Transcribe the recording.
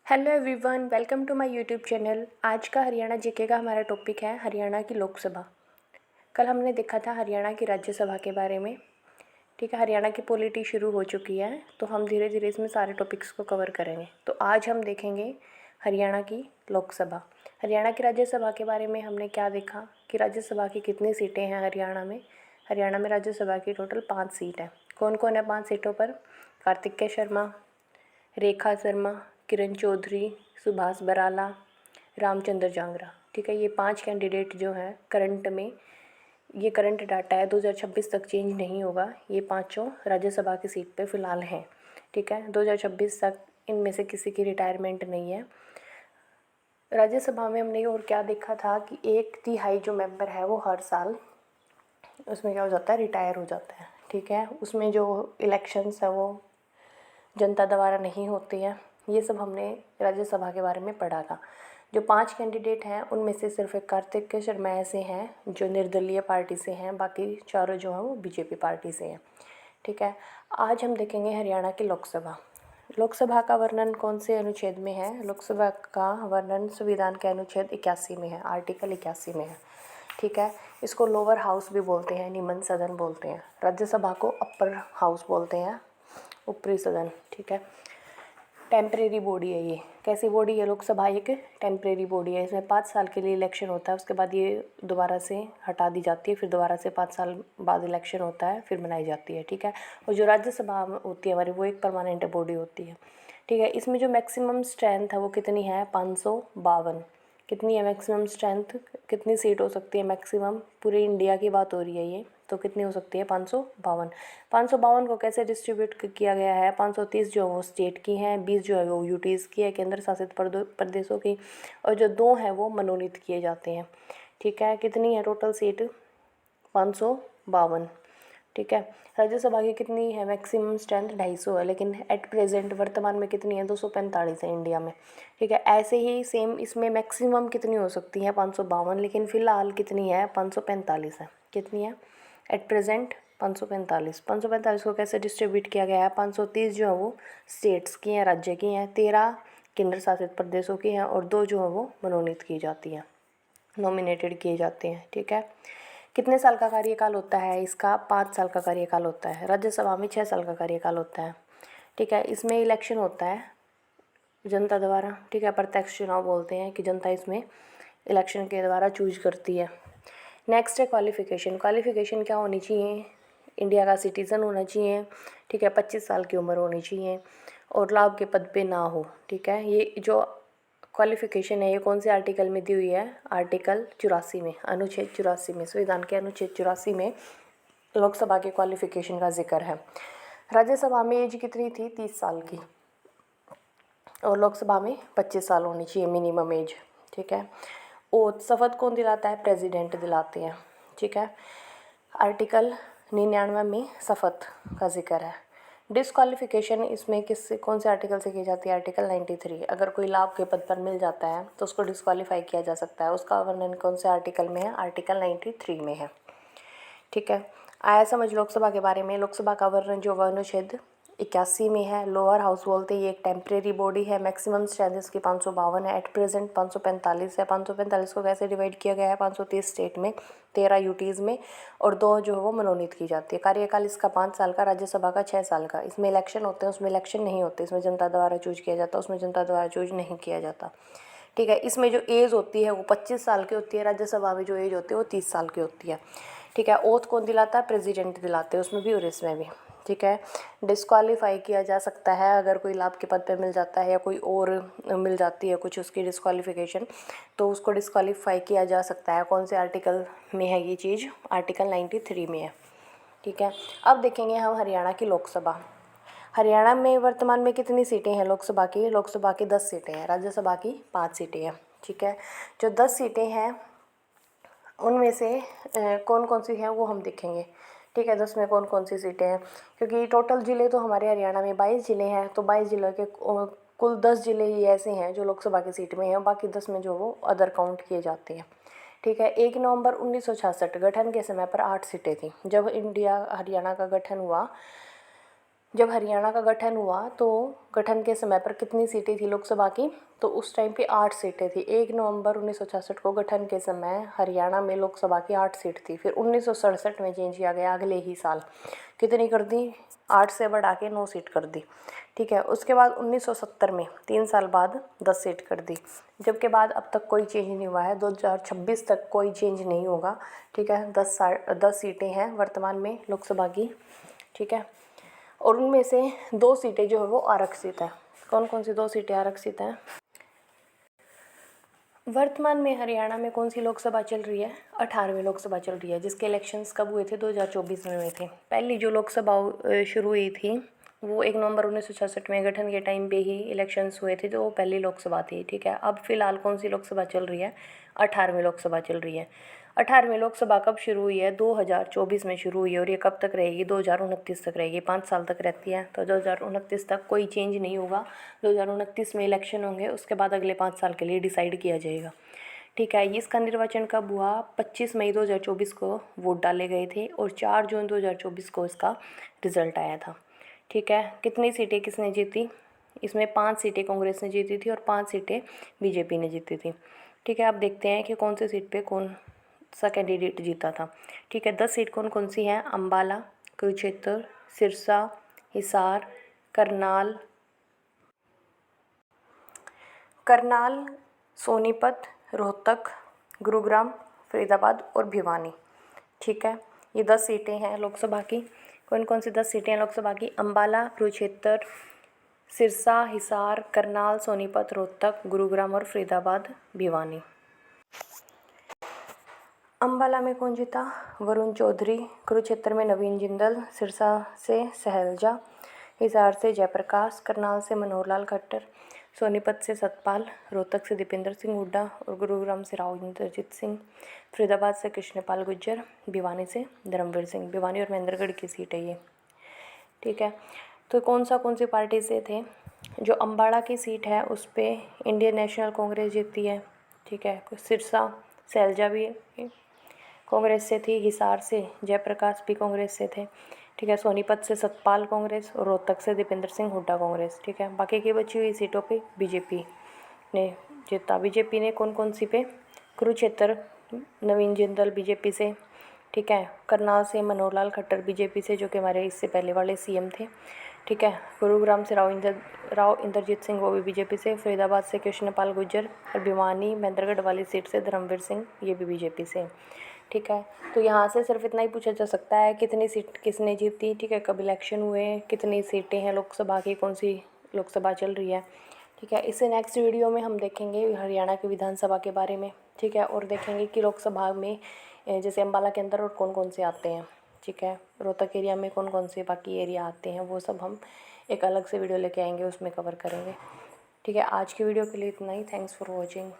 Hello everyone, welcome to my YouTube channel. आज का Haryana GK का हमारा टॉपिक है हरियाणा की लोकसभा। कल हमने देखा था हरियाणा की राज्यसभा के बारे में। ठीक है, हरियाणा की पॉलिटी शुरू हो चुकी है, तो हम धीरे धीरे इसमें सारे टॉपिक्स को कवर करेंगे। तो आज हम देखेंगे हरियाणा की लोकसभा। हरियाणा की राज्यसभा के बारे में हमने क्या देखा कि राज्यसभा की कितनी सीटें हैं हरियाणा में। हरियाणा में राज्यसभा की टोटल 5 सीट है। कौन कौन है 5 सीटों पर? कार्तिकेय शर्मा, रेखा शर्मा, किरण चौधरी, सुभाष बराला, रामचंद्र जांगरा। ठीक है, ये 5 कैंडिडेट जो हैं करंट में, ये करंट डाटा है, 2026 तक चेंज नहीं होगा। ये पांचों राज्यसभा की सीट पे फ़िलहाल हैं। ठीक है, 2026 तक इनमें से किसी की रिटायरमेंट नहीं है। राज्यसभा में हमने और क्या देखा था कि 1/3 जो मेंबर है वो हर साल उसमें क्या हो जाता है, रिटायर हो जाता है। ठीक है, उसमें जो इलेक्शंस है वो जनता द्वारा नहीं होती है। ये सब हमने राज्यसभा के बारे में पढ़ा था। जो 5 कैंडिडेट हैं उनमें से सिर्फ एक कार्तिकेय शर्मा ऐसे हैं जो निर्दलीय पार्टी से हैं, बाकी चारों जो हैं वो बीजेपी पार्टी से हैं। ठीक है, आज हम देखेंगे हरियाणा की लोकसभा। लोकसभा का वर्णन कौन से अनुच्छेद में है? लोकसभा का वर्णन संविधान के अनुच्छेद 81 में है, आर्टिकल 81 में है। ठीक है, इसको लोअर हाउस भी बोलते हैं, निम्न सदन बोलते हैं। राज्यसभा को अपर हाउस बोलते हैं, ऊपरी सदन। ठीक है, टेम्परेरी बॉडी है ये। कैसी बॉडी है लोकसभा? एक टेम्परेरी बॉडी है। इसमें 5 साल के लिए इलेक्शन होता है, उसके बाद ये दोबारा से हटा दी जाती है, फिर दोबारा से 5 साल बाद इलेक्शन होता है, फिर बनाई जाती है। ठीक है, और जो राज्यसभा होती है हमारी, वो एक परमानेंट बॉडी होती है। ठीक है, इसमें जो मैक्सिमम स्ट्रेंथ है वो कितनी है? 552। कितनी है मैक्सिमम स्ट्रेंथ? कितनी सीट हो सकती है मैक्सिमम? पूरे इंडिया की बात हो रही है ये, तो कितनी हो सकती है? 552। 552 को कैसे डिस्ट्रीब्यूट किया गया है? 530 जो वो स्टेट की हैं, 20 जो है वो यूटीज़ की है, केंद्र शासित प्रदेशों की, और जो 2 हैं वो मनोनीत किए जाते हैं। ठीक है, कितनी है टोटल सीट? 552। ठीक है, राज्यसभा की कितनी है मैक्सिमम स्ट्रेंथ? 250 है, लेकिन एट प्रेजेंट वर्तमान में कितनी है? 245 है इंडिया में। ठीक है, ऐसे ही सेम इसमें मैक्सिमम कितनी हो सकती है? 552, लेकिन फ़िलहाल कितनी है? 545 है। कितनी है एट प्रेजेंट? 545। 545 को कैसे डिस्ट्रीब्यूट किया गया है? 530 जो है वो स्टेट्स की हैं, राज्य की हैं, 13 केंद्र शासित प्रदेशों की हैं, और 2 जो है वो मनोनीत की जाती हैं, नॉमिनेटेड किए जाते हैं। ठीक है, कितने साल का कार्यकाल होता है इसका? 5 साल का कार्यकाल होता है। राज्यसभा में 6 साल का कार्यकाल होता है। ठीक है, इसमें इलेक्शन होता है जनता द्वारा। ठीक है, प्रत्यक्ष चुनाव बोलते हैं कि जनता इसमें इलेक्शन के द्वारा चूज करती है। नेक्स्ट है क्वालिफ़िकेशन। क्वालिफ़िकेशन क्या होनी चाहिए? इंडिया का सिटीज़न होना चाहिए। ठीक है, 25 साल की उम्र होनी चाहिए, और लाभ के पद पे ना हो। ठीक है, ये जो क्वालिफ़िकेशन है ये कौन से आर्टिकल में दी हुई है? आर्टिकल 84 में, अनुच्छेद 84 में, संविधान के अनुच्छेद 84 में लोकसभा के क्वालिफ़िकेशन का जिक्र है। राज्यसभा में एज कितनी थी? 30 साल की, और लोकसभा में 25 साल होनी चाहिए मिनिमम एज। ठीक है, ओथ शपथ कौन दिलाता है? प्रेसिडेंट दिलाते हैं। ठीक है, आर्टिकल 99 में शपथ का जिक्र है। डिस्क्वालिफिकेशन इसमें कौन से आर्टिकल से की जाती है? आर्टिकल 93। अगर कोई लाभ के पद पर मिल जाता है तो उसको डिस्क्वालीफाई किया जा सकता है। उसका वर्णन कौन से आर्टिकल में है? आर्टिकल 93 में है। ठीक है, आया समझ लोकसभा के बारे में। लोकसभा का वर्णन जो अनुच्छेद 81 में है, लोअर हाउस बोलते हैं, ये एक टेम्परेरी बॉडी है। मैक्सिमम स्ट्रेंथ इसकी 552 है, एट प्रेजेंट 545 है। 545 को कैसे डिवाइड किया गया है? 530 स्टेट में, 13 यूटीज़ में, और 2 जो है वो मनोनीत की जाती है। कार्यकाल इसका 5 साल का, राज्यसभा का 6 साल का। इसमें इलेक्शन होते हैं, उसमें इलेक्शन नहीं होते, इसमें जनता द्वारा चूज किया जाता, उसमें जनता द्वारा चूज नहीं किया जाता। ठीक है, इसमें जो एज होती है वो 25 साल की होती है, राज्यसभा में जो एज होती है वो 30 साल की होती है। ठीक है, ओथ कौन दिलाता है? प्रेसिडेंट दिलाते हैं, उसमें भी और इसमें भी। ठीक है, डिस्क्वालीफाई किया जा सकता है अगर कोई लाभ के पद पे मिल जाता है या कोई और मिल जाती है कुछ उसकी डिस्क्वालिफिकेशन, तो उसको डिस्क्वालीफाई किया जा सकता है। कौन से आर्टिकल में है ये चीज़? आर्टिकल 93 में है। ठीक है, अब देखेंगे हम हरियाणा की लोकसभा। हरियाणा में वर्तमान में कितनी सीटें हैं लोकसभा की? लोकसभा की 10 सीटें हैं, राज्यसभा की 5 सीटें हैं। ठीक है, जो 10 सीटें हैं उनमें से कौन कौन सी हैं वो हम देखेंगे। ठीक है, 10 में कौन कौन सी सीटें हैं, क्योंकि टोटल ज़िले तो हमारे हरियाणा में 22 ज़िले हैं, तो 22 ज़िलों के कुल 10 ज़िले ही ऐसे हैं जो लोकसभा की सीट में हैं, बाकी 10 में जो वो अदर काउंट किए जाते हैं। ठीक है, 1 नवंबर 1966 गठन के समय पर 8 सीटें थी। जब इंडिया हरियाणा का गठन हुआ जब हरियाणा का गठन हुआ तो गठन के समय पर कितनी सीटें थी लोकसभा की, तो उस टाइम पे 8 सीटें थी। 1 नवंबर 1966 को गठन के समय हरियाणा में लोकसभा की 8 सीट थी। फिर 1967 में चेंज किया गया, अगले ही साल कितनी कर दी, 8 से बढ़ा के 9 सीट कर दी। ठीक है, उसके बाद 1970 में 3 साल बाद 10 सीट कर दी। जबकि बाद अब तक कोई चेंज नहीं हुआ है, 2026 तक कोई चेंज नहीं होगा। ठीक है, 10 सीटें हैं वर्तमान में लोकसभा की। ठीक है, और उनमें से 2 सीटें जो है वो आरक्षित हैं। कौन कौन सी 2 सीटें आरक्षित हैं? वर्तमान में हरियाणा में कौन सी लोकसभा चल रही है? 18वीं लोकसभा चल रही है, जिसके इलेक्शंस कब हुए थे? 2024 में हुए थे। पहली जो लोकसभा शुरू हुई थी वो 1 नवंबर 1966 में गठन के टाइम पे ही इलेक्शंस हुए थे, तो वो पहली लोकसभा थी। ठीक है, अब फिलहाल कौन सी लोकसभा चल रही है? 18वीं लोकसभा चल रही है। 18वीं लोकसभा कब शुरू हुई है? 2024 में शुरू हुई है, और ये कब तक रहेगी? 2029 तक रहेगी। 5 साल तक रहती है, तो 2029 तक कोई चेंज नहीं होगा। 2029 में इलेक्शन होंगे, उसके बाद अगले 5 साल के लिए डिसाइड किया जाएगा। ठीक है, इसका निर्वाचन कब हुआ? 25 मई 2024 को वोट डाले गए थे, और 4 जून 2024 को इसका रिजल्ट आया था। ठीक है, कितनी सीटें किसने जीती? इसमें 5 सीटें कांग्रेस ने जीती थी और 5 सीटें बीजेपी ने जीती थी। ठीक है, अब देखते हैं कि कौन सी सीट पे कौन सा कैंडिडेट जीता था। ठीक है, 10 सीट कौन कौन सी हैं? अम्बाला, कुरुक्षेत्र, सिरसा, हिसार, करनाल, सोनीपत, रोहतक, गुरुग्राम, फरीदाबाद और भिवानी। ठीक है, ये 10 सीटें हैं लोकसभा की। कौन कौन सी 10 सीटें हैं लोकसभा की? अम्बाला, कुरुक्षेत्र, सिरसा, हिसार, करनाल, सोनीपत, रोहतक, गुरुग्राम और फरीदाबाद, भिवानी। अम्बाला में कौन जीता? वरुण चौधरी। कुरुक्षेत्र में नवीन जिंदल, सिरसा से सहेलजा, हिसार से जयप्रकाश, करनाल से मनोहर लाल खट्टर, सोनीपत से सतपाल, रोहतक से दीपेंद्र सिंह हुड्डा और गुरुग्राम से राव इंद्रजीत सिंह, फरीदाबाद से कृष्णपाल गुर्जर, भिवानी से धर्मवीर सिंह। भिवानी और महेंद्रगढ़ की सीट है ये। ठीक है, तो कौन सी पार्टी से थे? जो अम्बाड़ा की सीट है उस पर इंडियन नेशनल कांग्रेस जीती है। ठीक है, सिरसा सैलजा भी कांग्रेस से थी, हिसार से जयप्रकाश भी कांग्रेस से थे। ठीक है, सोनीपत से सतपाल कांग्रेस और रोहतक से दीपेंद्र सिंह हुड्डा कांग्रेस। ठीक है, बाकी की बची हुई सीटों पे बीजेपी ने जीता। बीजेपी ने कौन कौन सी पे? कुरुक्षेत्र नवीन जिंदल बीजेपी से। ठीक है, करनाल से मनोहर लाल खट्टर बीजेपी से, जो कि हमारे इससे पहले वाले सीएम थे। ठीक है, गुरुग्राम से राव इंद्रजीत सिंह, वो भी बीजेपी से। फरीदाबाद से कृष्णपाल गुर्जर और भिवानी महेंद्रगढ़ वाली सीट से धर्मवीर सिंह, ये भी बीजेपी से। ठीक है, तो यहाँ से सिर्फ इतना ही पूछा जा सकता है कितनी सीट किसने जीती। ठीक है, कब इलेक्शन हुए, कितनी सीटें हैं लोकसभा की, कौन सी लोकसभा चल रही है। ठीक है, इससे नेक्स्ट वीडियो में हम देखेंगे हरियाणा की विधानसभा के बारे में। ठीक है, और देखेंगे कि लोकसभा में जैसे अम्बाला के अंदर और कौन कौन से आते हैं। ठीक है, रोहतक एरिया में कौन कौन से बाकी एरिया आते हैं, वो सब हम एक अलग से वीडियो लेके आएंगे, उसमें कवर करेंगे। ठीक है, आज की वीडियो के लिए इतना ही। Thanks for watching.